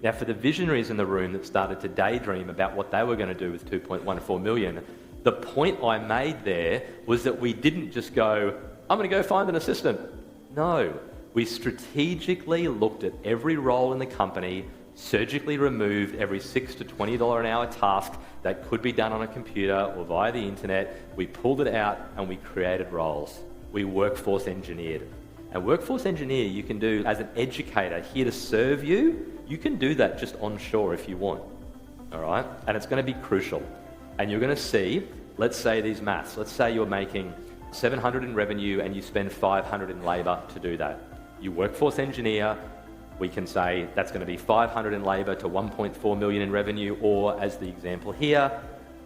Now, for the visionaries in the room that started to daydream about what they were going to do with 2.14 million, the point I made there was that we didn't just go, I'm going to go find an assistant. No, we strategically looked at every role in the company, surgically removed every $6 to $20 an hour task that could be done on a computer or via the internet. We pulled it out and we created roles. We workforce engineered. And workforce engineer you can do as an educator here to serve you. You can do that just onshore if you want, all right? And it's going to be crucial. And you're going to see, let's say these maths, let's say you're making 700 in revenue and you spend 500 in labor to do that. You workforce engineer, we can say that's going to be 500 in labor to 1.4 million in revenue, or as the example here,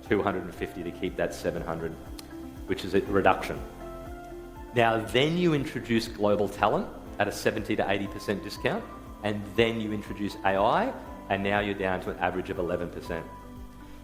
250 to keep that 700, which is a reduction. Now, then you introduce global talent at a 70 to 80% discount, and then you introduce AI, and now you're down to an average of 11%.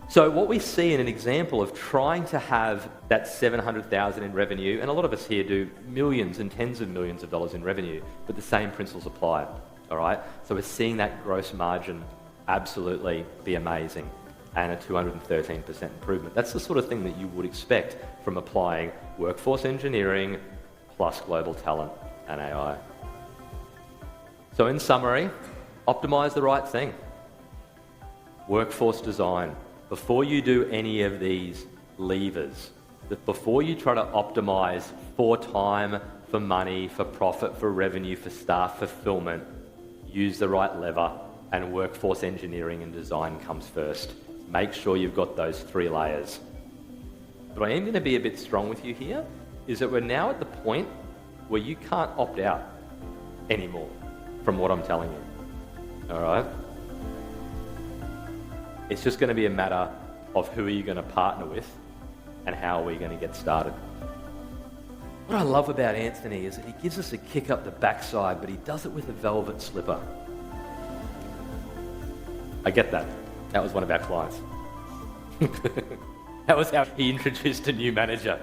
So what we see in an example of trying to have that 700,000 in revenue, and a lot of us here do millions and tens of millions of dollars in revenue, but the same principles apply, all right? So we're seeing that gross margin absolutely be amazing, and a 213% improvement. That's the sort of thing that you would expect from applying workforce engineering plus global talent and AI. So in summary, optimize the right thing. Workforce design. Before you do any of these levers, before you try to optimize for time, for money, for profit, for revenue, for staff fulfillment, use the right lever, and workforce engineering and design comes first. Make sure you've got those 3 layers. But I am going to be a bit strong with you here, is that we're now at the point where you can't opt out anymore from what I'm telling you, all right? It's just going to be a matter of who are you going to partner with and how are we going to get started. What I love about Anthony is that he gives us a kick up the backside, but he does it with a velvet slipper. I get that. That was one of our clients. That was how he introduced a new manager.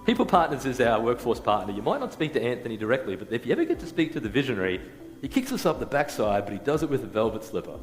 People Partners is our workforce partner. You might not speak to Anthony directly, but if you ever get to speak to the visionary, he kicks us up the backside, but he does it with a velvet slipper.